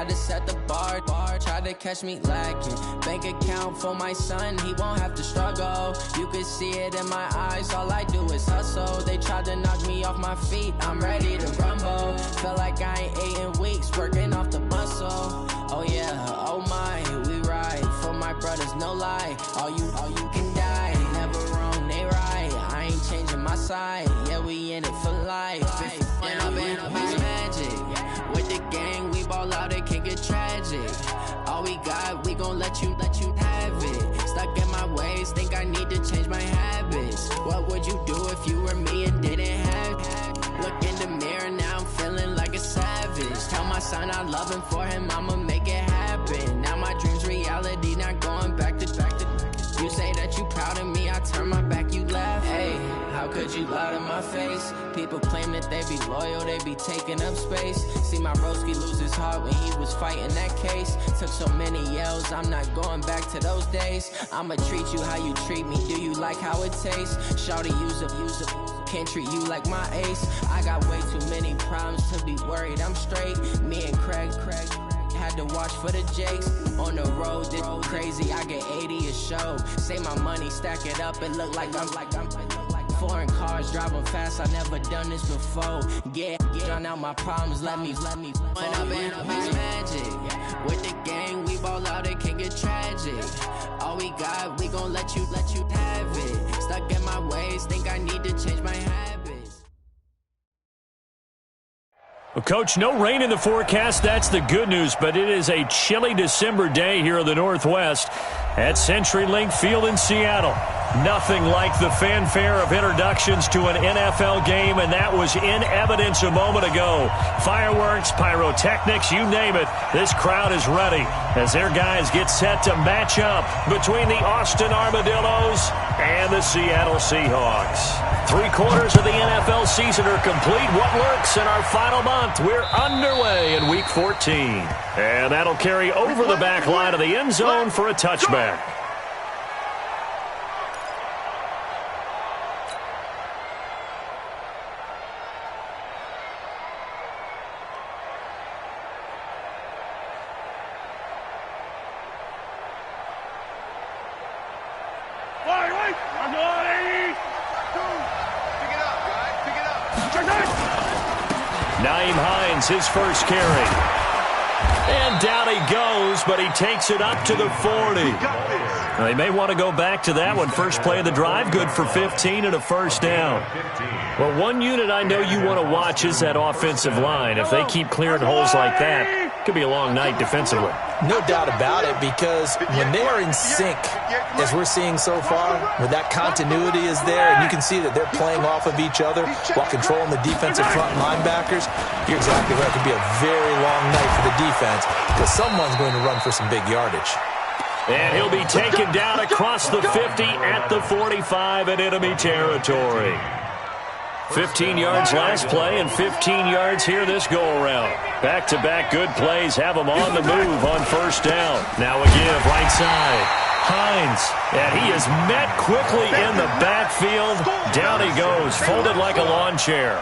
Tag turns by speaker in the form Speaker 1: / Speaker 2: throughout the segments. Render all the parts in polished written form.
Speaker 1: had to set the bar. Tried to catch me lacking. Bank account for my son, he won't have to struggle. You could see it in my eyes, all I do is hustle. They tried to knock me off my feet, I'm ready to rumble. Felt like I ain't ate in weeks, working off the muscle. Oh yeah, oh my, we ride for my brothers, no lie. All you can die, never wrong, they right. I ain't changing my side, yeah, we in it for life. And I've been magic. With the gang, we ball out, it can get tragic. All we got, we gon' let you have it. Stuck in my ways, think I need to change my habits. What would you do if you were me and didn't have it? Look in the mirror, now I'm feeling like a savage. Tell my son I love him, for him I'ma make it happen. Now my dream's reality, not going back to. You say that you proud of me, I turn my back, you laugh. Hey, how could you lie to my face? People claim that they be loyal, they be taking up space. See my broski lose his heart when he was fighting that case. Took so many yells, I'm not going back to those days. I'ma treat you how you treat me, do you like how it tastes? Shawty, use up, can't treat you like my ace. I got way too many problems to be worried, I'm straight. Me and Craig had to watch for the Jakes. On the road, this crazy, I get 80 a show. Say my money, stack it up, it look like I'm foreign cars, driving fast, I never done this before. Yeah, drown out my problems, let me When I've been magic. With the gang, we ball out, it can get tragic. All we got, we gon' let you have it. Stuck in my ways, think I need to change my habits.
Speaker 2: Well, Coach, no rain in the forecast. That's the good news, but it is a chilly December day here in the Northwest at CenturyLink Field in Seattle. Nothing like the fanfare of introductions to an NFL game, and that was in evidence a moment ago. Fireworks, pyrotechnics, you name it. This crowd is ready as their guys get set to match up between the Austin Armadillos and the Seattle Seahawks. 3/4 of the NFL season are complete. What lurks in our final month? We're underway in Week 14. And that'll carry over the back line of the end zone for a touchback. His first carry. And down he goes, but he takes it up to the 40. Now, they may want to go back to that one. First play of the drive, good for 15 and a first down. Well, one unit I know you want to watch is that offensive line. If they keep clearing holes like that, it could be a long night defensively.
Speaker 3: No doubt about it, because when they are in sync, as we're seeing so far, where that continuity is there, and you can see that they're playing off of each other while controlling the defensive front linebackers, you're exactly right. It could be a very long night for the defense because someone's going to run for some big yardage.
Speaker 2: And he'll be taken down across the 50 at the 45 in enemy territory. 15 yards last play and 15 yards here this go-around. Back-to-back good plays have them on the move on first down. Now a give right side. Hines, and he is met quickly in the backfield. Down he goes, folded like a lawn chair.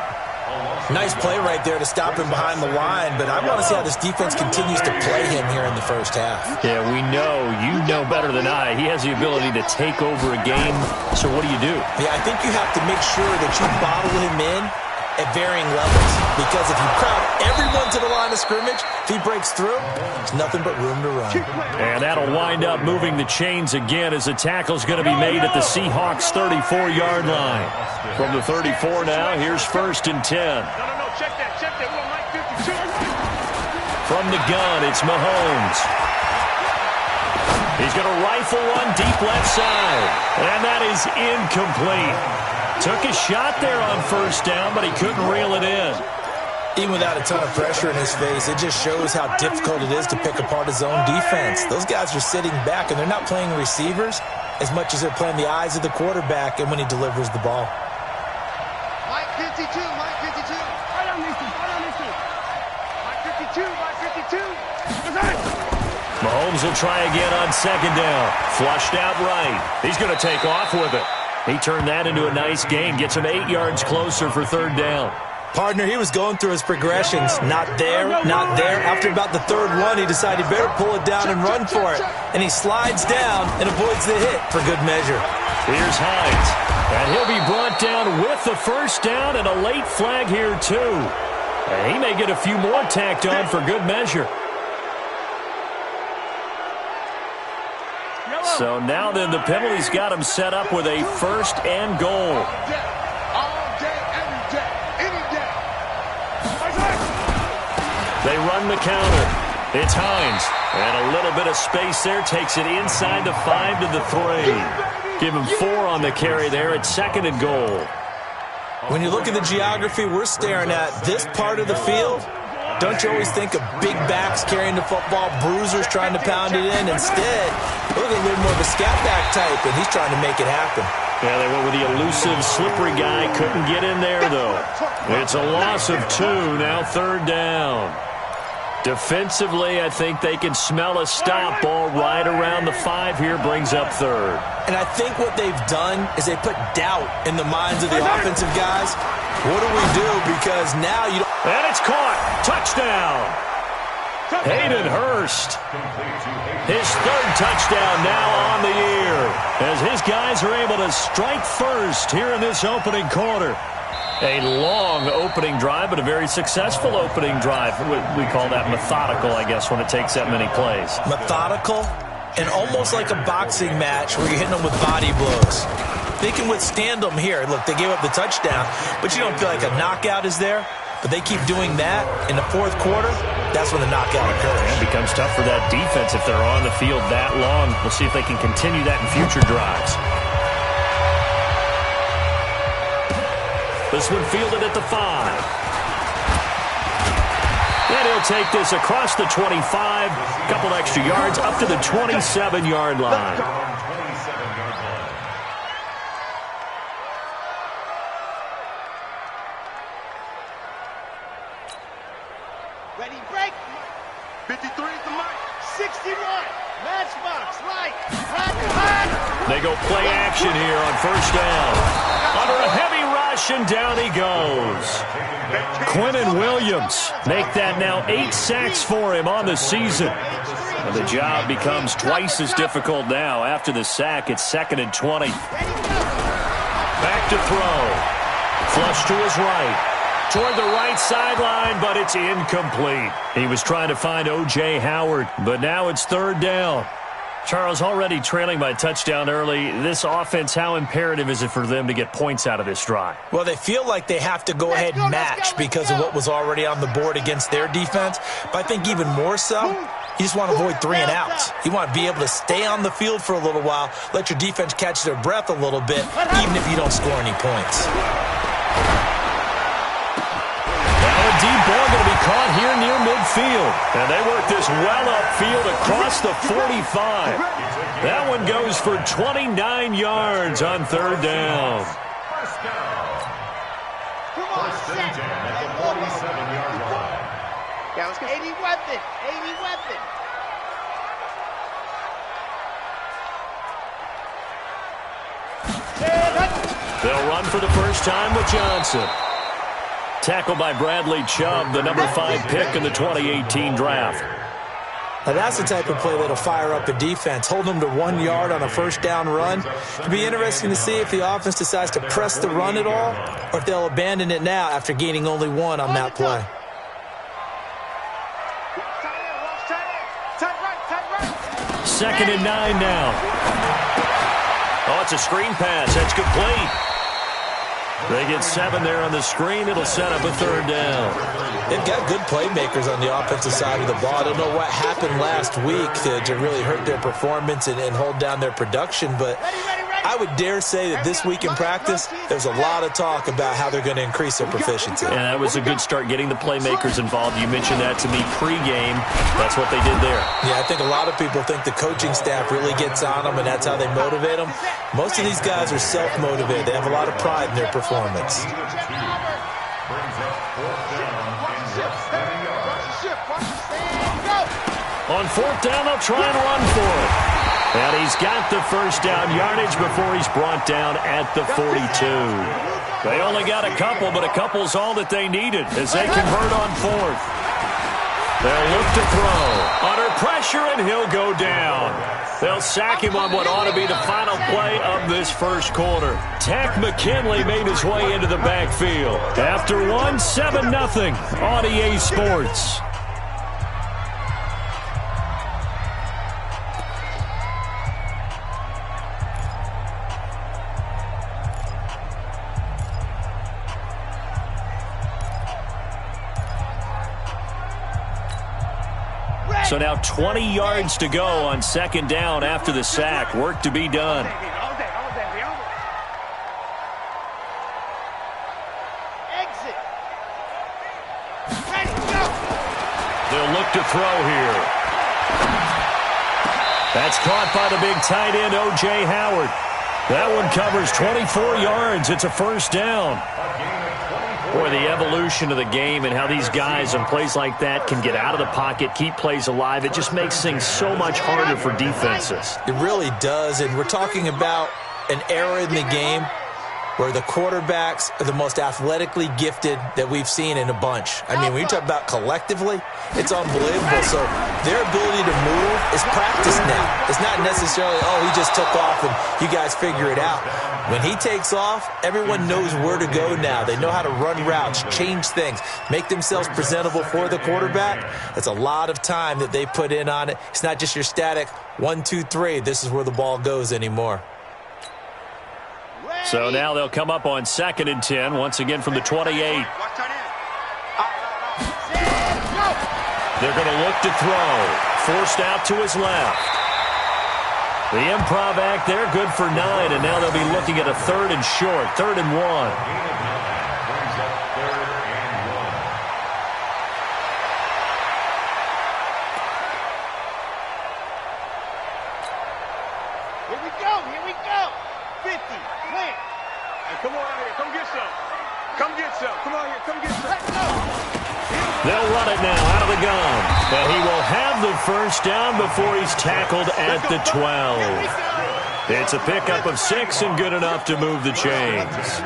Speaker 3: Nice play right there to stop him behind the line, but I want to see how this defense continues to play him here in the first half.
Speaker 2: Yeah, we know. You know better than I. He has the ability to take over a game, so what do?
Speaker 3: Yeah, I think you have to make sure that you bottle him in at varying levels, because if you crowd everyone to the line of scrimmage, if he breaks through, there's nothing but room to run.
Speaker 2: And that'll wind up moving the chains again as the tackle's going to be made at the Seahawks' 34-yard line. From the 34 now, here's 1st and 10.
Speaker 4: Check that. We're on Mike 52.
Speaker 2: From the gun, it's Mahomes. He's going to rifle one deep left side. And that is incomplete. Took a shot there on first down, but he couldn't reel it in.
Speaker 3: Even without a ton of pressure in his face, it just shows how difficult it is to pick apart his own defense. Those guys are sitting back, and they're not playing receivers as much as they're playing the eyes of the quarterback and when he delivers the ball.
Speaker 4: Mike 52. Right on this team. Mike 52.
Speaker 2: Mahomes will try again on second down. Flushed out right. He's going to take off with it. He turned that into a nice gain, gets him 8 yards closer for third down.
Speaker 3: Partner, he was going through his progressions. Not there, not there. After about the third one, he decided he better pull it down and run for it. And he slides down and avoids the hit for good measure.
Speaker 2: Here's Hines. And he'll be brought down with the first down and a late flag here, too. And he may get a few more tacked on for good measure. So now then, the penalty's got him set up with a first and goal. They run the counter. It's Hines. And a little bit of space there. Takes it inside the 5 to the 3. Give him 4 on the carry there. It's second and goal.
Speaker 3: When you look at the geography we're staring at, this part of the field, don't you always think of big backs carrying the football, bruisers trying to pound it in? Instead, look at a little more of a scat back type, and he's trying to make it happen.
Speaker 2: Yeah, they went with the elusive, slippery guy. Couldn't get in there, though. It's a loss of 2, now third down. Defensively, I think they can smell a stop ball right around the 5 here, brings up third.
Speaker 3: And I think what they've done is they put doubt in the minds of the offensive guys. What do we do? Because now you don't...
Speaker 2: And it's caught. Touchdown. Hayden Hurst. His third touchdown now on the year as his guys are able to strike first here in this opening quarter. A long opening drive, but a very successful opening drive. We call that methodical, I guess, when it takes that many plays.
Speaker 3: Methodical and almost like a boxing match where you're hitting them with body blows. They can withstand them here. Look, they gave up the touchdown, but you don't feel like a knockout is there. But they keep doing that in the fourth quarter. That's when the knockout occurs.
Speaker 2: It becomes tough for that defense if they're on the field that long. We'll see if they can continue that in future drives. This one fielded at the 5. And he'll take this across the 25. A couple extra yards up to the 27-yard line.
Speaker 4: Ready, break. 53 is the mic. 61. Matchbox, light.
Speaker 2: They go play action here on first down. Under a heavy rush, and down he goes. Quinnen Williams make that now 8 sacks for him on the season. And the job becomes twice as difficult now. After the sack, it's second and 20. Back to throw. Flush to his right. Toward the right sideline, but it's incomplete. He was trying to find O.J. Howard, but now it's third down. Charles, already trailing by a touchdown early. This offense, how imperative is it for them to get points out of this drive?
Speaker 3: Well, they feel like they have to go ahead and match because of what was already on the board against their defense. But I think even more so, you just want to avoid 3 and outs. You want to be able to stay on the field for a little while, let your defense catch their breath a little bit, even if you don't score any points.
Speaker 2: Deep ball going to be caught here near midfield. And they work this well upfield across the 45. That one goes for 29 yards on third down.
Speaker 4: Come on, set. At the 47-yard line. Yeah, let's go. 80 weapon. 80 weapon.
Speaker 2: They'll run for the first time with Johnson. Tackled by Bradley Chubb, the number 5 pick in the 2018 draft.
Speaker 3: Now that's the type of play that'll fire up a defense. Hold them to 1 yard on a first down run. It'll be interesting to see if the offense decides to press the run at all or if they'll abandon it now after gaining only 1 on that play.
Speaker 2: Second and 9 now. Oh, it's a screen pass. That's complete. They get 7 there on the screen. It'll set up a third down.
Speaker 3: They've got good playmakers on the offensive side of the ball. I don't know what happened last week to really hurt their performance and hold down their production, but I would dare say that this week in practice, there's a lot of talk about how they're going to increase their proficiency.
Speaker 2: And that was a good start getting the playmakers involved. You mentioned that to me pregame. That's what they did there.
Speaker 3: Yeah, I think a lot of people think the coaching staff really gets on them, and that's how they motivate them. Most of these guys are self-motivated. They have a lot of pride in their performance.
Speaker 2: On fourth down, they'll try and run for it. And he's got the first down yardage before he's brought down at the 42. They only got a couple, but a couple's all that they needed as they convert on fourth. They'll look to throw. Under pressure, and he'll go down. They'll sack him on what ought to be the final play of this first quarter. Tech McKinley made his way into the backfield. After 7-0 on EA Sports. So now 20 yards to go on second down after the sack. Work to be done.
Speaker 4: Exit. Ready, go.
Speaker 2: They'll look to throw here. That's caught by the big tight end, O.J. Howard. That one covers 24 yards. It's a first down. Boy, the evolution of the game and how these guys on plays like that can get out of the pocket, keep plays alive, it just makes things so much harder for defenses.
Speaker 3: It really does, and we're talking about an era in the game where the quarterbacks are the most athletically gifted that we've seen in a bunch. I mean, when you talk about collectively, it's unbelievable. So their ability to move is practiced now. It's not necessarily, oh, he just took off and you guys figure it out. When he takes off, everyone knows where to go now. They know how to run routes, change things, make themselves presentable for the quarterback. That's a lot of time that they put in on it. It's not just your static 1, 2, 3. This is where the ball goes anymore.
Speaker 2: So now they'll come up on 2nd and 10, once again from the 28. They're going to look to throw. Forced out to his left. The improv act there, good for 9, and now they'll be looking at a 3rd and short, 3rd and 1.
Speaker 4: Here we go. 50, clear.
Speaker 5: Hey, come on out here, come get some. Come get some. Come on here, come get some.
Speaker 4: Let's go.
Speaker 2: They'll run it now out of the gun. And he will have the first down before he's tackled at the 12. It's a pickup of 6 and good enough to move the chains.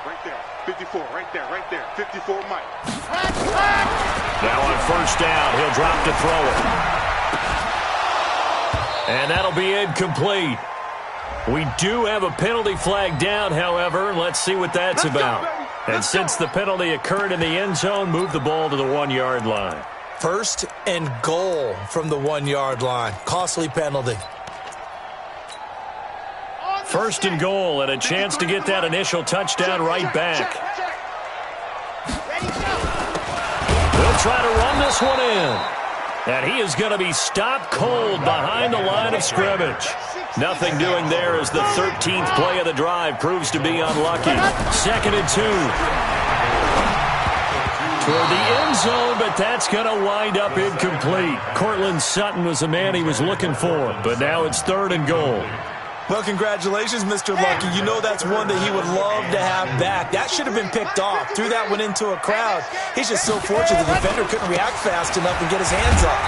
Speaker 5: Right there, 54, right there, 54 Mike.
Speaker 2: Now on first down, he'll drop to throw it. And that'll be incomplete. We do have a penalty flag down, however. Let's see what that's about. And since the penalty occurred in the end zone, move the ball to the 1-yard line.
Speaker 3: 1st and goal from the 1-yard line. Costly penalty.
Speaker 2: 1st and goal, and a chance to get that initial touchdown right back. They'll try to run this one in. And he is going to be stopped cold behind the line of scrimmage. Nothing doing there as the 13th play of the drive proves to be unlucky. 2nd and 2. Toward the end zone, but that's going to wind up incomplete. Cortland Sutton was the man he was looking for, but now it's 3rd and goal.
Speaker 3: Well, congratulations, Mr. Lucky. You know that's one that he would love to have back. That should have been picked off. Threw that one into a crowd. He's just so fortunate the defender couldn't react fast enough and get his hands up.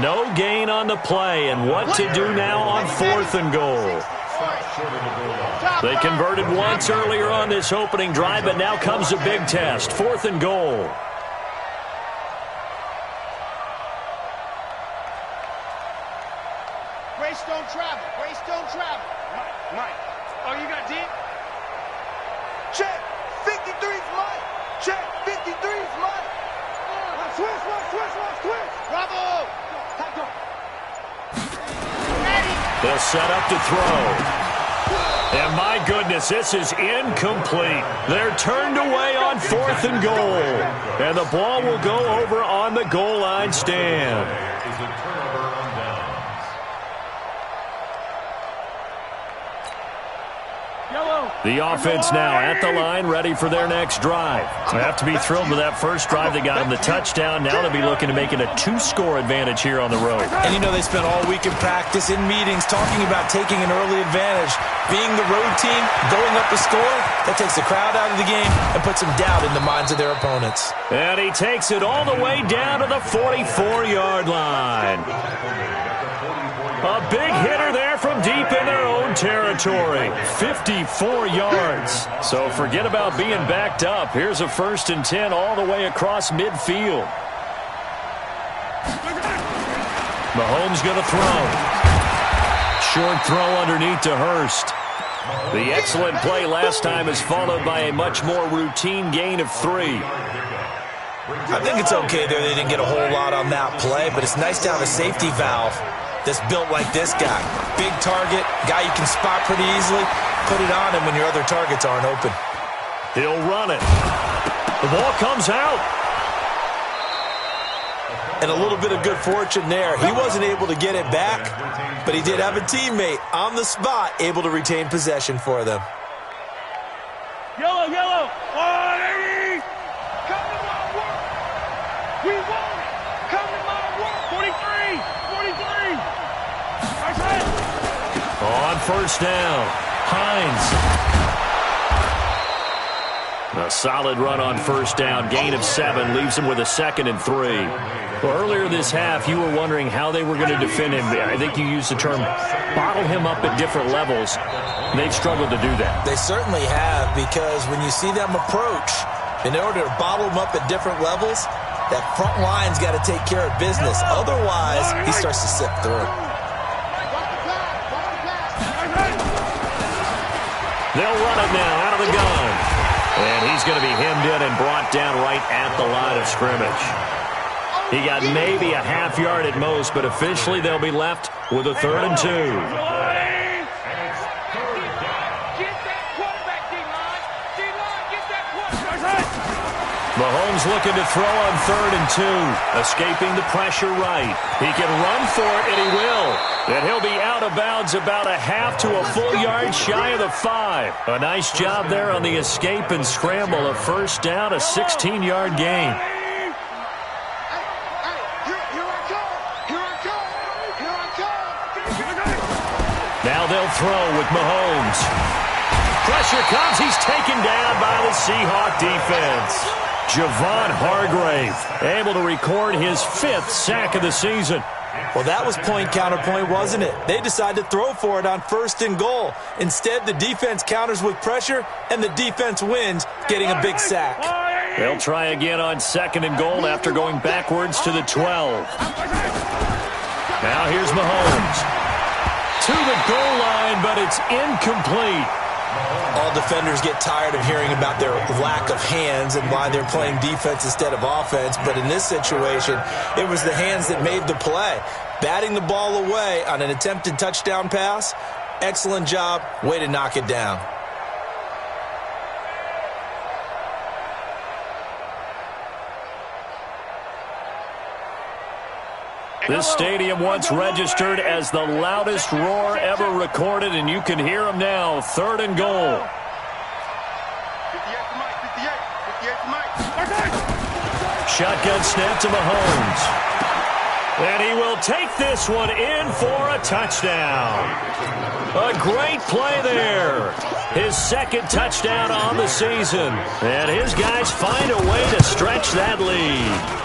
Speaker 2: No gain on the play, and what to do now on 4th and goal. They converted once earlier on this opening drive, but now comes a big test. 4th and goal.
Speaker 4: Grace don't travel. Grace don't travel.
Speaker 5: Mike. Oh, you got deep? Check. 53's Mike. Check. 53's Mike. Switch.
Speaker 4: Bravo.
Speaker 2: They'll set up to throw. And my goodness, this is incomplete. They're turned away on 4th and goal. And the ball will go over on the goal line stand. The offense now at the line, ready for their next drive. They have to be thrilled with that first drive. They got them the touchdown. Now they'll be looking to make it a 2-score advantage here on the road.
Speaker 3: And you know they spent all week in practice, in meetings, talking about taking an early advantage. being the road team, going up a score, that takes the crowd out of the game and puts some doubt in the minds of their opponents.
Speaker 2: And he takes it all the way down to the 44-yard line. A big hitter there from deep in their own territory. 54 yards. So forget about being backed up. Here's a 1st and 10 all the way across midfield. Mahomes going to throw. Short throw underneath to Hurst. The excellent play last time is followed by a much more routine gain of 3.
Speaker 3: I think it's okay there. They didn't get a whole lot on that play, but it's nice to have a safety valve that's built like this guy. Big target, guy you can spot pretty easily. Put it on him when your other targets aren't open.
Speaker 2: He'll run it. The ball comes out.
Speaker 3: And a little bit of good fortune there. He wasn't able to get it back, but he did have a teammate on the spot able to retain possession for them.
Speaker 5: Yellow, yellow. 180. Come to my work. We want it. Come to my work. 43. 43.
Speaker 2: On 1st down, Hines. A solid run on 1st down, gain of 7, leaves him with a 2nd and 3. Well, earlier this half, you were wondering how they were going to defend him. I think you used the term bottle him up at different levels. They've struggled to do that.
Speaker 3: They certainly have, because when you see them approach, in order to bottle him up at different levels, that front line's got to take care of business. Otherwise, he starts to slip through.
Speaker 2: They'll run it now out of the gun. And he's going to be hemmed in and brought down right at the line of scrimmage. He got maybe a half yard at most, but officially they'll be left with a 3rd and 2. Mahomes looking to throw on 3rd and 2, escaping the pressure right. He can run for it, and he will. And he'll be out of bounds about a half to a full yard shy of the 5. A nice job there on the escape and scramble. A 1st down, a 16-yard gain. Now they'll throw with Mahomes. Pressure comes. He's taken down by the Seahawk defense. Javon Hargrave able to record his 5th sack of the season.
Speaker 3: Well, that was point counterpoint, wasn't it? They decided to throw for it on 1st and goal. Instead, the defense counters with pressure, and the defense wins, getting a big sack.
Speaker 2: They'll try again on 2nd and goal after going backwards to the 12. Now here's Mahomes. To the goal line, but it's incomplete.
Speaker 3: All defenders get tired of hearing about their lack of hands and why they're playing defense instead of offense. But in this situation, it was the hands that made the play. Batting the ball away on an attempted touchdown pass. Excellent job. Way to knock it down.
Speaker 2: This stadium once registered as the loudest roar ever recorded, and you can hear them now. 3rd and goal. 58. Shotgun snap to Mahomes. And he will take this one in for a touchdown. A great play there. His 2nd touchdown on the season. And his guys find a way to stretch that lead.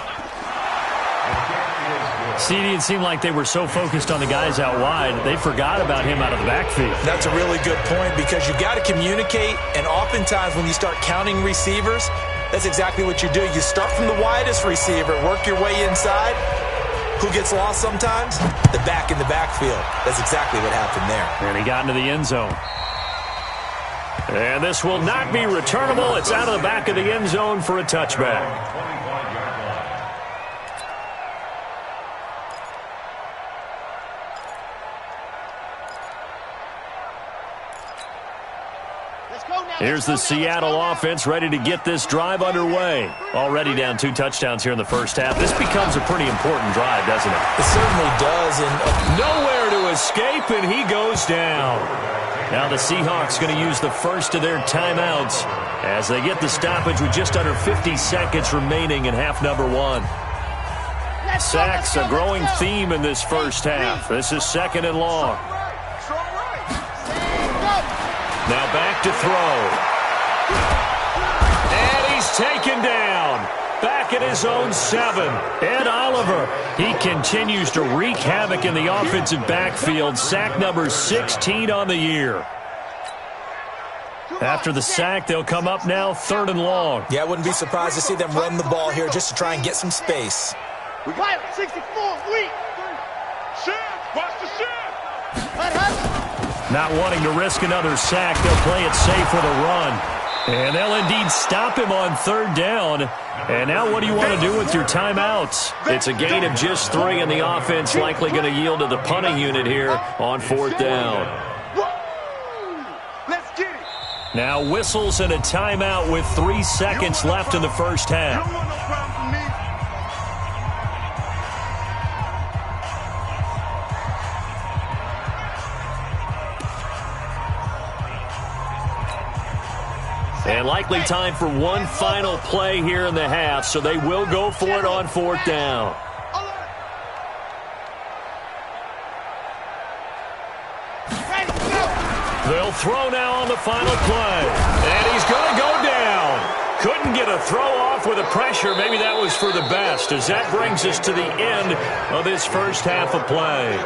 Speaker 2: CD, it seemed like they were so focused on the guys out wide, they forgot about him out of the backfield.
Speaker 3: That's a really good point, because you've got to communicate, and oftentimes when you start counting receivers, that's exactly what you do. You start from the widest receiver, work your way inside. Who gets lost sometimes? The back in the backfield. That's exactly what happened there.
Speaker 2: And he got into the end zone. And this will not be returnable. It's out of the back of the end zone for a touchback. Here's the Seattle offense ready to get this drive underway. Already down 2 touchdowns here in the 1st half. This becomes a pretty important drive, doesn't it?
Speaker 3: It certainly does. And
Speaker 2: nowhere to escape, and he goes down. Now the Seahawks going to use the first of their timeouts as they get the stoppage with just under 50 seconds remaining in half number 1. Sacks, a growing theme in this 1st half. This is 2nd and long. Now back to throw. And he's taken down. Back at his own 7. Ed Oliver, he continues to wreak havoc in the offensive backfield. Sack number 16 on the year. After the sack, they'll come up now 3rd and long.
Speaker 3: Yeah, I wouldn't be surprised to see them run the ball here just to try and get some space.
Speaker 5: We got 64, weak. Shift, watch the shift.
Speaker 2: Not wanting to risk another sack, they'll play it safe with a run. And they'll indeed stop him on 3rd down. And now what do you want to do with your timeouts? It's a gain of just 3, and the offense likely going to yield to the punting unit here on 4th down.
Speaker 5: Let's get it.
Speaker 2: Now whistles and a timeout with 3 seconds left in the first half.
Speaker 5: You don't want no problem from me.
Speaker 2: And likely time for one final play here in the half, so they will go for it on 4th down. They'll throw now on the final play. And he's going to go down. Couldn't get a throw off with the pressure. Maybe that was for the best, as that brings us to the end of this first half of play.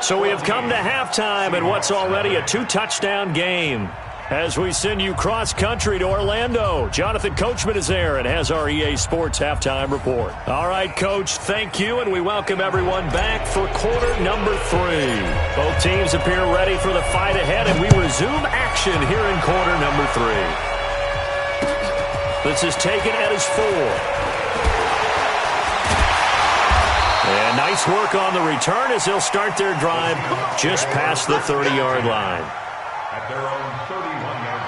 Speaker 2: So we have come to halftime in what's already a 2-touchdown game. As we send you cross-country to Orlando, Jonathan Coachman is there and has our EA Sports Halftime Report. All right, Coach, thank you, and we welcome everyone back for quarter number 3. Both teams appear ready for the fight ahead, and we resume action here in quarter number 3. This is taken at his 4. And nice work on the return as they'll start their drive just past the 30-yard line.
Speaker 4: At their own 31-yard line.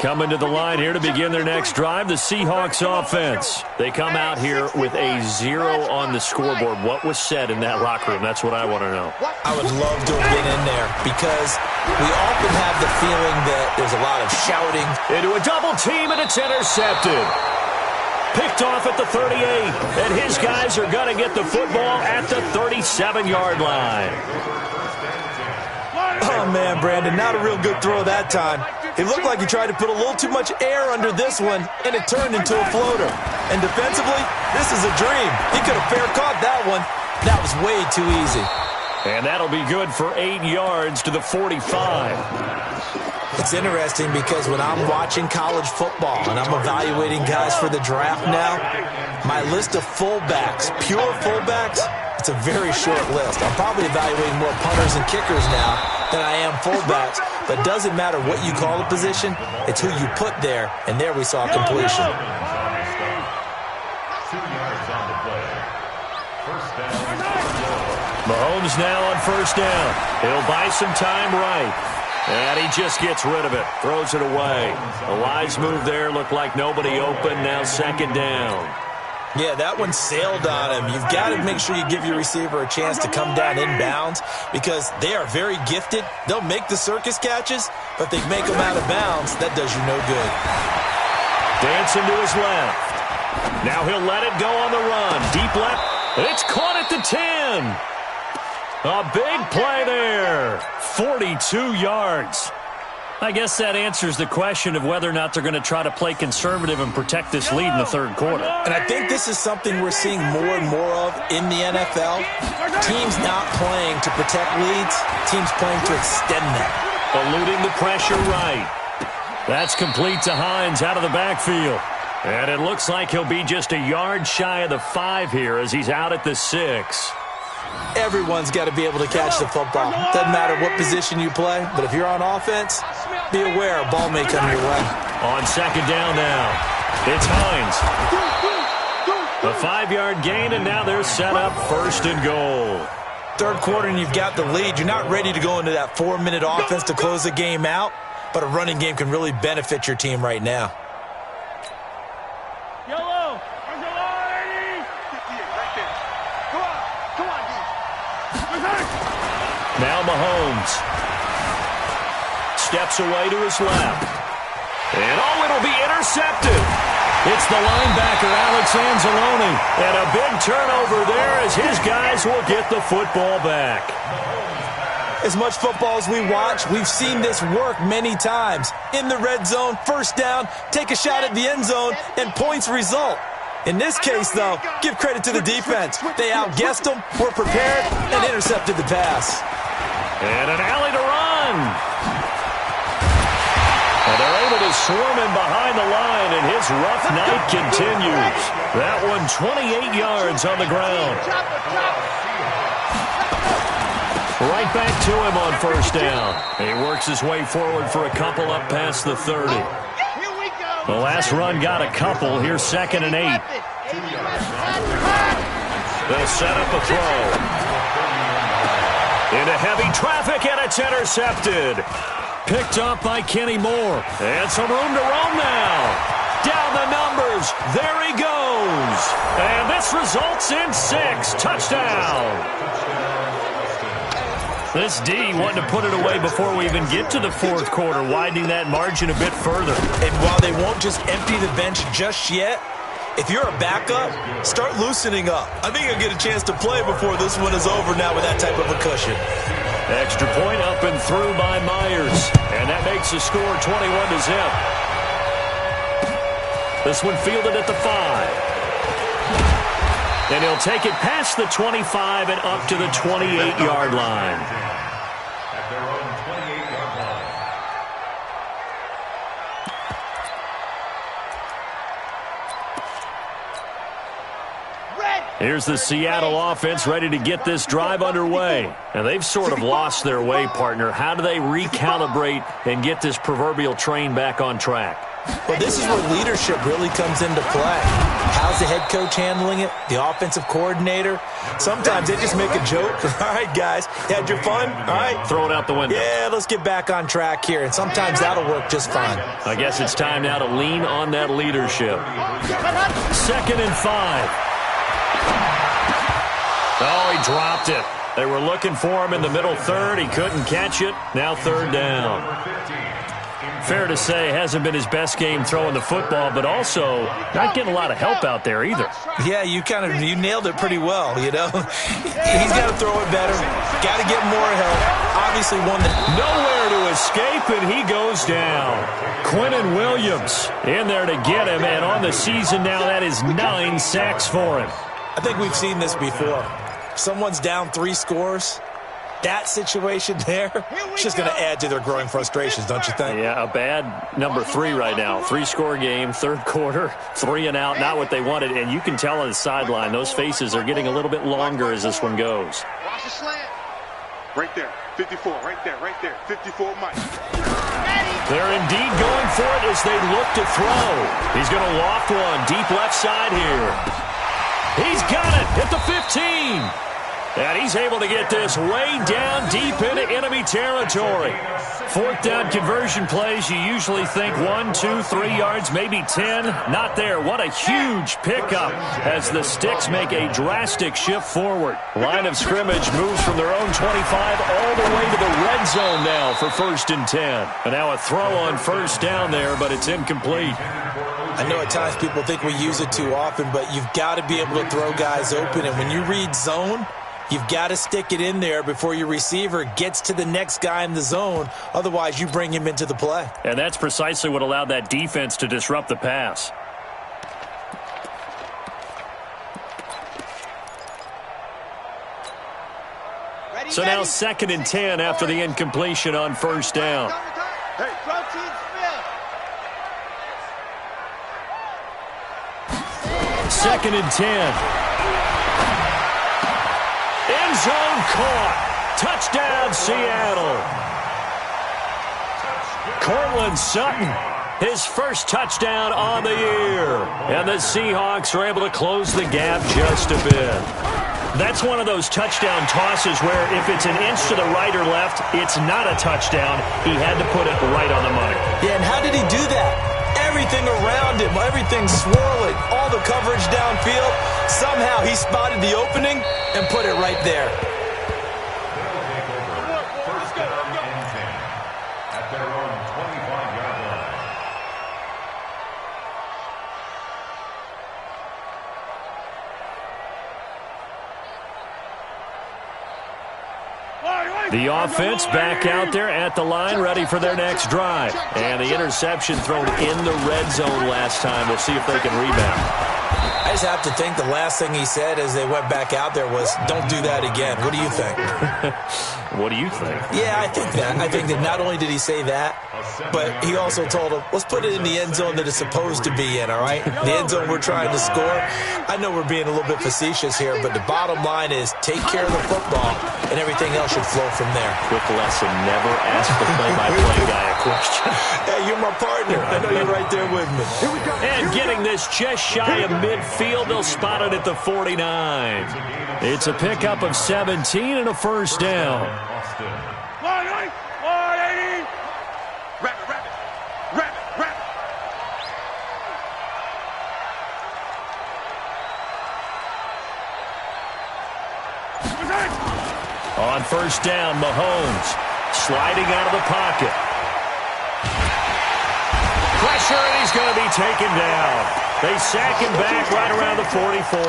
Speaker 2: Coming to the line here to begin their next drive, the Seahawks offense. They come out here with a 0 on the scoreboard. What was said in that locker room? That's what I want to know.
Speaker 3: I would love to have been in there because we often have the feeling that there's a lot of shouting.
Speaker 2: Into a double team, and it's intercepted. Picked off at the 38, and his guys are going to get the football at the 37-yard line.
Speaker 3: Oh, man, Brandon, not a real good throw that time. It looked like he tried to put a little too much air under this one, and it turned into a floater. And defensively, this is a dream. He could have fair caught that one. That was way too easy.
Speaker 2: And that'll be good for 8 yards to the 45.
Speaker 3: It's interesting because when I'm watching college football and I'm evaluating guys for the draft now, my list of fullbacks, pure fullbacks, it's a very short list. I'm probably evaluating more punters and kickers now than I am fullbacks, but it doesn't matter what you call a position, it's who you put there, and there we saw completion.
Speaker 4: 2 yards on the play. First down.
Speaker 2: Mahomes now on first down. He'll buy some time right. And he just gets rid of it. Throws it away. A wise move there. Looked like nobody open. Now 2nd down.
Speaker 3: Yeah, that one sailed on him. You've got to make sure you give your receiver a chance to come down inbounds because they are very gifted. They'll make the circus catches, but they make them out of bounds. That does you no good.
Speaker 2: Dancing to his left. Now he'll let it go on the run. Deep left. It's caught at the 10. A big play there. 42 yards. I guess that answers the question of whether or not they're going to try to play conservative and protect this lead in the 3rd quarter.
Speaker 3: And I think this is something we're seeing more and more of in the NFL. Teams not playing to protect leads, teams playing to extend them.
Speaker 2: Eluding the pressure right. That's complete to Hines out of the backfield. And it looks like he'll be just a yard shy of the 5 here as he's out at the 6.
Speaker 3: Everyone's got to be able to catch the football. Doesn't matter what position you play, but if you're on offense, be aware a ball may come your way.
Speaker 2: On 2nd down now, it's Hines. A 5-yard gain, and now they're set up 1st and goal.
Speaker 3: 3rd quarter, and you've got the lead. You're not ready to go into that 4-minute offense to close the game out, but a running game can really benefit your team right now.
Speaker 5: Yellow.
Speaker 2: Now Mahomes steps away to his left. And it'll be intercepted. It's the linebacker, Alex Anzalone. And a big turnover there as his guys will get the football back.
Speaker 3: As much football as we watch, we've seen this work many times. In the red zone, first down, take a shot at the end zone, and points result. In this case, though, give credit to the defense. They outguessed them, were prepared, and intercepted the pass.
Speaker 2: And an alley to run. And they're able to swarm him behind the line, and his rough night continues. That one 28 yards on the ground. Right back to him on first down. He works his way forward for a couple up past the 30. The last run got a couple. Here's 2nd and 8. They'll set up a throw. Into heavy traffic, and it's intercepted. Picked up by Kenny Moore. And some room to roam now. Down the numbers. There he goes. And this results in 6. Touchdown. This D wanting to put it away before we even get to the fourth quarter, widening that margin a bit further.
Speaker 3: And while they won't just empty the bench just yet, if you're a backup, start loosening up. I think you'll get a chance to play before this one is over now with that type of a cushion.
Speaker 2: Extra point up and through by Myers. And that makes the score 21-0. This one fielded at the 5. And he'll take it past the 25 and up to the 28-yard line.
Speaker 4: At their own 28-yard line.
Speaker 2: Here's the Seattle offense ready to get this drive underway. And they've sort of lost their way, partner. How do they recalibrate and get this proverbial train back on track?
Speaker 3: Well, this is where leadership really comes into play. How's the head coach handling it? The offensive coordinator? Sometimes they just make a joke. All right, guys, had your fun? All right.
Speaker 2: Throw it out the window.
Speaker 3: Yeah, let's get back on track here. And sometimes that'll work just fine.
Speaker 2: I guess it's time now to lean on that leadership. 2nd and 5. Oh, he dropped it. They were looking for him in the middle third. He couldn't catch it. Now 3rd down. Fair to say, hasn't been his best game throwing the football, but also not getting a lot of help out there either.
Speaker 3: Yeah, you nailed it pretty well, you know. He's got to throw it better. Got to get more help. Obviously one that...
Speaker 2: Nowhere to escape, and he goes down. Quinnen Williams in there to get him, and on the season now, that is 9 sacks for him.
Speaker 3: I think we've seen this before. Someone's down 3 scores. That situation there, it's just going to add to their growing frustrations, don't you think?
Speaker 2: Yeah, a bad number 3 right now. 3-score game, 3rd quarter, 3 and out, not what they wanted. And you can tell on the sideline, those faces are getting a little bit longer as this one goes.
Speaker 5: Watch the slant. Right there, 54, right there, 54 Mike.
Speaker 2: They're indeed going for it as they look to throw. He's going to loft one, deep left side here. He's got it at the 15. And he's able to get this way down deep into enemy territory. 4th down conversion plays, you usually think 1, 2, 3 yards, maybe 10. Not there. What a huge pickup as the Sticks make a drastic shift forward. Line of scrimmage moves from their own 25 all the way to the red zone now for 1st and 10. And now a throw on 1st down there, but it's incomplete.
Speaker 3: I know at times people think we use it too often, but you've got to be able to throw guys open. And when you read zone, you've got to stick it in there before your receiver gets to the next guy in the zone. Otherwise, you bring him into the play.
Speaker 2: And that's precisely what allowed that defense to disrupt the pass. So now 2nd and 10 after the incompletion on 1st down.
Speaker 5: Hey, protein spill.
Speaker 2: 2nd and 10. End zone caught. Touchdown, Seattle. Cortland Sutton, his first touchdown on the year. And the Seahawks are able to close the gap just a bit. That's one of those touchdown tosses where if it's an inch to the right or left, it's not a touchdown. He had to put it right on the money.
Speaker 3: Yeah, and how did he do that? Everything around him, everything swirling, all the coverage downfield. Somehow he spotted the opening and put it right there.
Speaker 4: First down and 10 at their own 25-yard line.
Speaker 5: All right,
Speaker 2: The offense back out there at the line, ready for their next drive. And the interception thrown in the red zone last time. We'll see if they can rebound.
Speaker 3: I just have to think the last thing he said as they went back out there was, don't do that again. What do you think?
Speaker 2: What do you think?
Speaker 3: Yeah, I think that. I think that not only did he say that, but he also told him, let's put it in the end zone that it's supposed to be in, all right? The end zone we're trying to score. I know we're being a little bit facetious here, but the bottom line is take care of the football, and everything else should flow from there.
Speaker 2: Quick lesson, never ask the play-by-play guy a question.
Speaker 3: Hey, you're my partner. I know you're right there with me.
Speaker 2: And getting this just shy of midfield, they'll spot it at the 49. It's a pickup of 17 and a first down.
Speaker 5: 180.
Speaker 4: Rabbit.
Speaker 2: On first down, Mahomes sliding out of the pocket. Pressure, and he's going to be taken down. They sack him back right around the 44.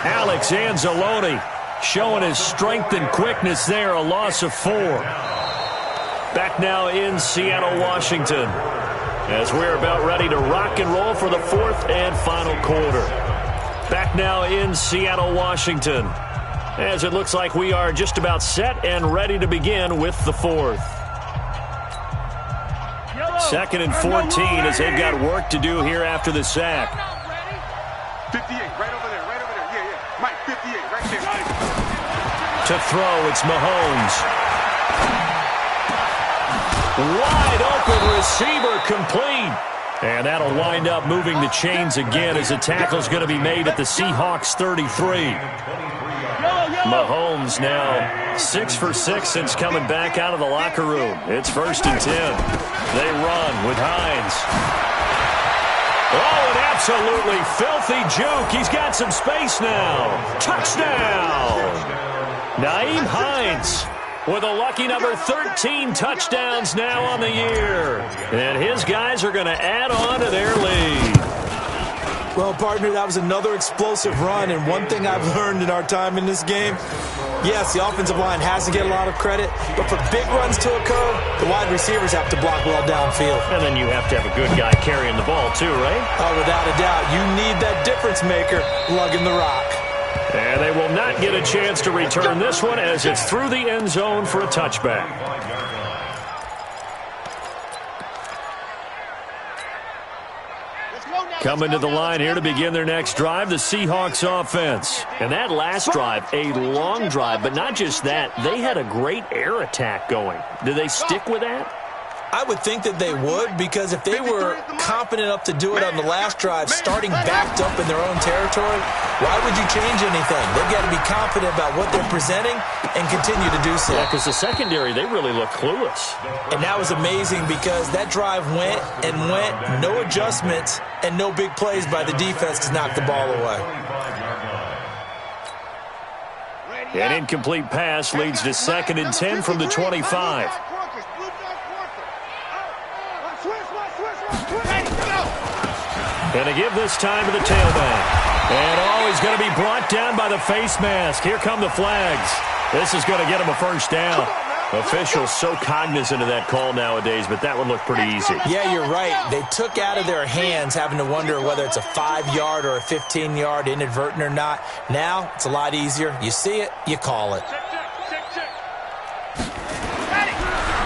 Speaker 2: Alex Anzalone showing his strength and quickness there, a loss of 4. Back now in Seattle, Washington, as we're about ready to rock and roll for the fourth and final quarter. Back now in Seattle, Washington, as it looks like we are just about set and ready to begin with the fourth. 2nd and 14 as they've got work to do here after the sack.
Speaker 4: 58, right over there. Yeah. Mike, 58, right there.
Speaker 2: To throw, it's Mahomes. Wide open receiver, complete. And that'll wind up moving the chains again as the tackle's going to be made at the Seahawks 33. Mahomes now 6 for 6 since coming back out of the locker room. It's 1st and 10. They run with Hines. Oh, an absolutely filthy juke. He's got some space now. Touchdown! Naeem Hines with a lucky number 13 touchdowns now on the year. And his guys are going to add on to their lead.
Speaker 3: Well, partner, that was another explosive run, and one thing I've learned in our time in this game, yes, the offensive line has to get a lot of credit, but for big runs to occur, the wide receivers have to block well downfield.
Speaker 2: And then you have to have a good guy carrying the ball too, right?
Speaker 3: Oh, without a doubt. You need that difference maker lugging the rock.
Speaker 2: And they will not get a chance to return this one as it's through the end zone for a touchback. Coming to the line here to begin their next drive, the Seahawks offense. And that last drive, a long drive, but not just that. They had a great air attack going. Do they stick with that?
Speaker 3: I would think that they would, because if they were confident enough to do it on the last drive, starting backed up in their own territory, why would you change anything? They've got to be confident about what they're presenting and continue to do so.
Speaker 2: Yeah, because the secondary, they really look clueless.
Speaker 3: And that was amazing because that drive went, no adjustments, and no big plays by the defense to knock the ball away.
Speaker 2: An incomplete pass leads to 2nd and 10 from the 25. And to give this time to the tailback. And, he's going to be brought down by the face mask. Here come the flags. This is going to get him a first down. Officials so cognizant of that call nowadays, but that one looked pretty easy.
Speaker 3: Yeah, you're right. They took out of their hands having to wonder whether it's a 5-yard or a 15-yard, inadvertent or not. Now, it's a lot easier. You see it, you call it.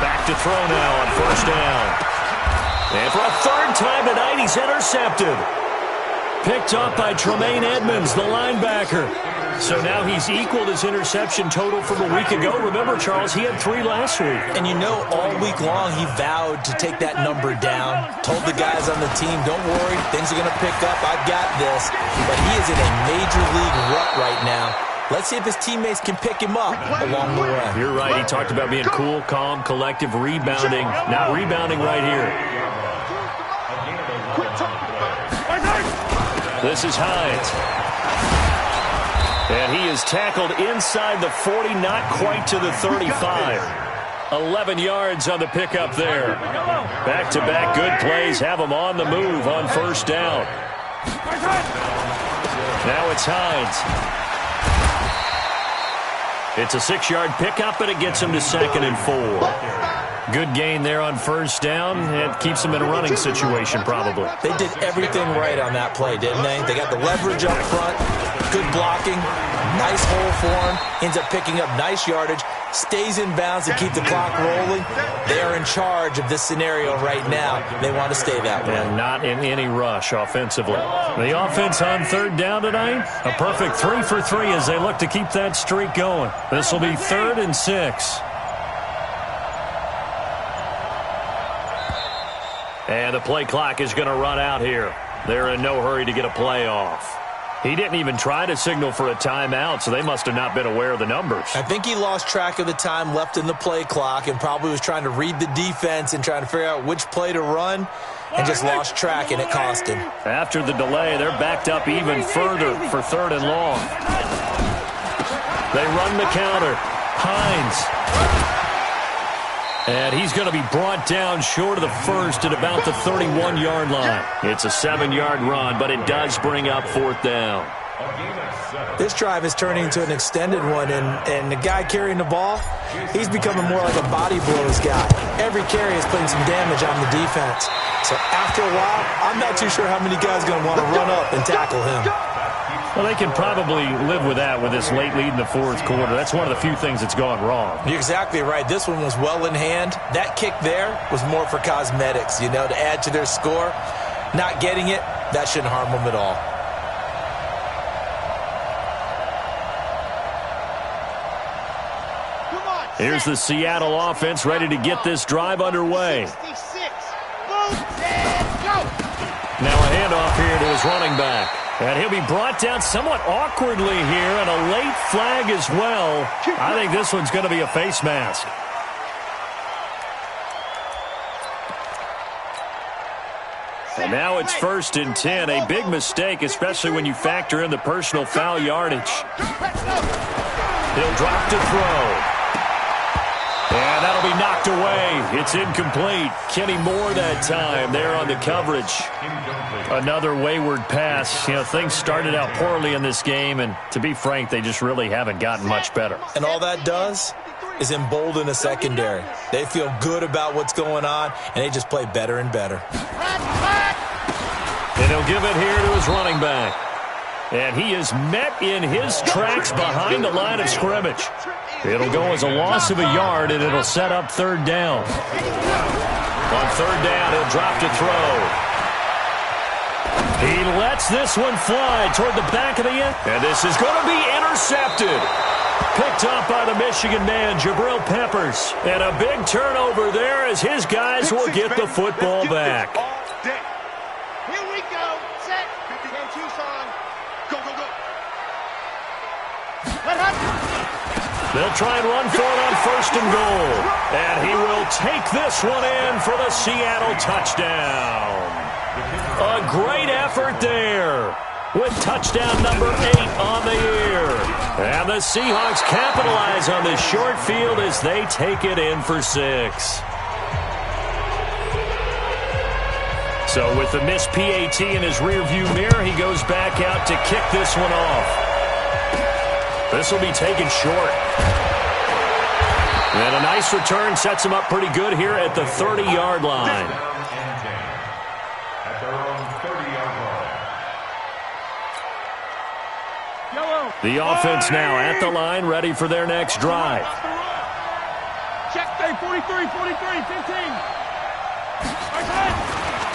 Speaker 2: Back to throw now on first down. And for a 3rd time tonight, he's intercepted. Picked up by Tremaine Edmonds, the linebacker. So now he's equaled his interception total from a week ago. Remember, Charles, he had 3 last week.
Speaker 3: And you know, all week long he vowed to take that number down. Told the guys on the team, don't worry, things are going to pick up. I've got this. But he is in a major league rut right now. Let's see if his teammates can pick him up along the way.
Speaker 2: You're right. He talked about being cool, calm, collective, rebounding. Not rebounding right here. This is Hines. And he is tackled inside the 40, not quite to the 35. 11 yards on the pickup there. Back-to-back good plays have him on the move on first down. Now it's Hines. It's a 6-yard pickup, and it gets him to 2nd and 4. Good gain there on first down. It keeps them in a running situation, probably.
Speaker 3: They did everything right on that play, didn't they? They got the leverage up front, good blocking, nice hole for him, ends up picking up nice yardage, stays in bounds to keep the clock rolling. They are in charge of this scenario right now. They want to stay that way.
Speaker 2: And not in any rush offensively. The offense on 3rd down tonight, a perfect 3 for 3 as they look to keep that streak going. This will be 3rd and 6. And the play clock is going to run out here. They're in no hurry to get a play off. He didn't even try to signal for a timeout, so they must have not been aware of the numbers.
Speaker 3: I think he lost track of the time left in the play clock and probably was trying to read the defense and trying to figure out which play to run and just lost track, and it cost him.
Speaker 2: After the delay, they're backed up even further for 3rd and long. They run the counter. Hines. And he's going to be brought down short of the first at about the 31-yard line. It's a 7-yard run, but it does bring up 4th down.
Speaker 3: This drive is turning into an extended one, and the guy carrying the ball, he's becoming more like a body blows guy. Every carry is putting some damage on the defense. So after a while, I'm not too sure how many guys are going to want to run up and tackle him.
Speaker 2: Well, they can probably live with that with this late lead in the 4th quarter. That's one of the few things that's gone wrong.
Speaker 3: You're exactly right. This one was well in hand. That kick there was more for cosmetics, to add to their score. Not getting it, that shouldn't harm them at all.
Speaker 2: Here's the Seattle offense ready to get this drive underway. Now a handoff here to his running back. And he'll be brought down somewhat awkwardly here, and a late flag as well. I think this one's going to be a face mask. And now it's 1st and 10. A big mistake, especially when you factor in the personal foul yardage. He'll drop to throw. And that'll be knocked away. It's incomplete. Kenny Moore that time there on the coverage. Another wayward pass. Things started out poorly in this game, and to be frank, they just really haven't gotten much better.
Speaker 3: And all that does is embolden the secondary. They feel good about what's going on, and they just play better and better.
Speaker 2: And he'll give it here to his running back. And he is met in his tracks behind the line of scrimmage. It'll go as a loss of a yard, and it'll set up 3rd down. On 3rd down, he'll drop to throw. He lets this one fly toward the back of the end. And this is going to be intercepted. Picked up by the Michigan man, Jabril Peppers. And a big turnover there as his guys will get the football back.
Speaker 4: Here we go. Set. 10 Tucson. Go, go, go.
Speaker 2: They'll try and run for it on 1st and goal. And he will take this one in for the Seattle touchdown. A great effort there with touchdown number 8 on the year. And the Seahawks capitalize on this short field as they take it in for 6. So with the missed PAT in his rearview mirror, he goes back out to kick this one off. This will be taken short. And a nice return sets him up pretty good here at the 30-yard line. The offense now at the line, ready for their next drive.
Speaker 5: Check 43, 43, 15.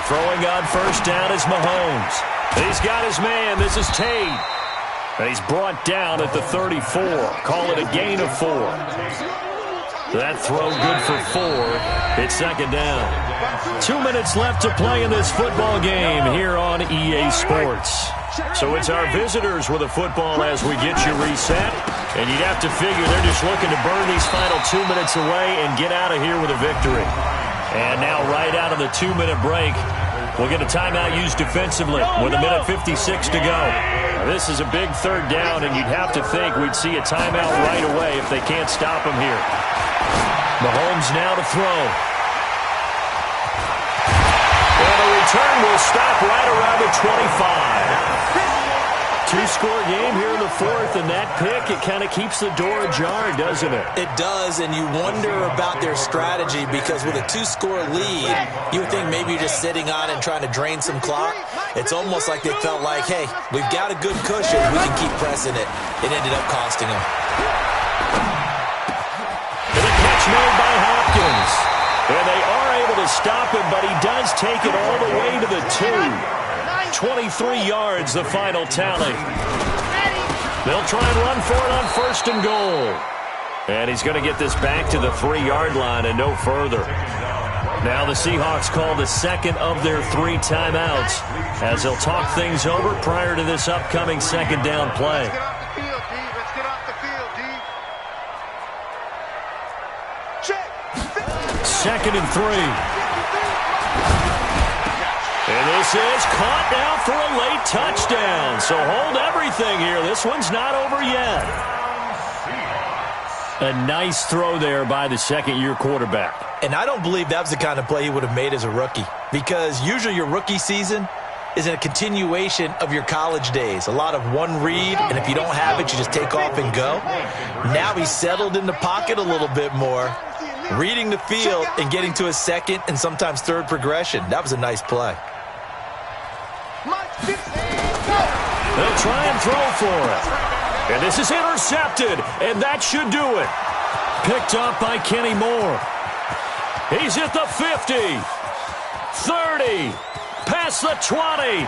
Speaker 2: Throwing on 1st down is Mahomes. He's got his man. This is Tate. And he's brought down at the 34. Call it a gain of 4. That throw good for 4. It's 2nd down. 2 minutes left to play in this football game here on EA Sports. So it's our visitors with the football as we get you reset. And you'd have to figure they're just looking to burn these final 2 minutes away and get out of here with a victory. And now right out of the 2-minute break, we'll get a timeout used defensively with 1:56 to go. This is a big 3rd down, and you'd have to think we'd see a timeout right away if they can't stop him here. Mahomes now to throw. And the return will stop right around the 25. Two-score game here in the fourth, and that pick, it kind of keeps the door ajar, doesn't it?
Speaker 3: It does, and you wonder about their strategy because with a two-score lead, you would think maybe you're just sitting on and trying to drain some clock. It's almost like they felt like, hey, we've got a good cushion. We can keep pressing it. It ended up costing them.
Speaker 2: And a catch made by Hopkins. And they are able to stop him, but he does take it all the way to the 2. 23 yards, the final tally. They'll try and run for it on first and goal. And he's going to get this back to the 3-yard line and no further. Now the Seahawks call the second of their 3 timeouts as they'll talk things over prior to this upcoming second down play.
Speaker 4: Let's get off the field, D. Check.
Speaker 2: Second and 3. And this is caught now for a late touchdown. So hold everything here. This one's not over yet. A nice throw there by the second-year quarterback.
Speaker 3: And I don't believe that was the kind of play he would have made as a rookie, because usually your rookie season is a continuation of your college days. A lot of one read, and if you don't have it, you just take off and go. Now he's settled in the pocket a little bit more, reading the field and getting to his second and sometimes third progression. That was a nice play.
Speaker 2: They'll try and throw for it. And this is intercepted, and that should do it. Picked up by Kenny Moore. He's at the 50, 30, past the 20.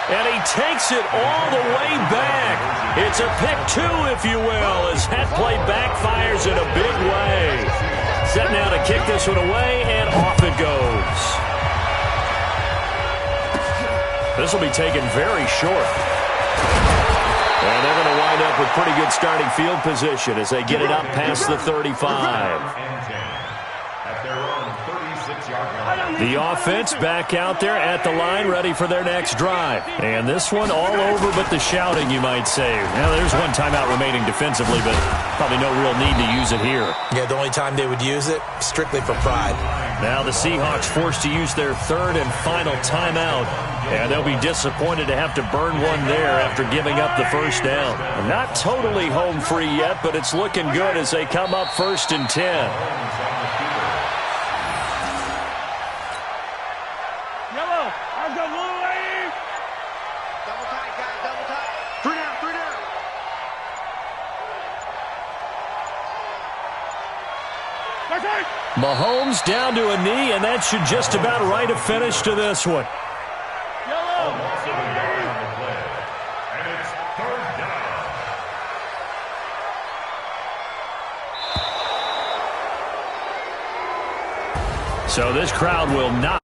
Speaker 2: And he takes it all the way back. It's a pick 2, if you will, as that play backfires in a big way. Set now to kick this one away, and off it goes. This will be taken very short. And they're going to wind up with pretty good starting field position as they get it up past the 35. The offense back out there at the line, ready for their next drive. And this one all over but the shouting, you might say. Now, there's one timeout remaining defensively, but probably no real need to use it here.
Speaker 3: Yeah, the only time they would use it, strictly for pride.
Speaker 2: Now the Seahawks forced to use their third and final timeout. And they'll be disappointed to have to burn one there after giving up the first down. Not totally home free yet, but it's looking good as they come up 1st and 10. Mahomes down to a knee, and that should just about write a finish to this one. So this crowd will not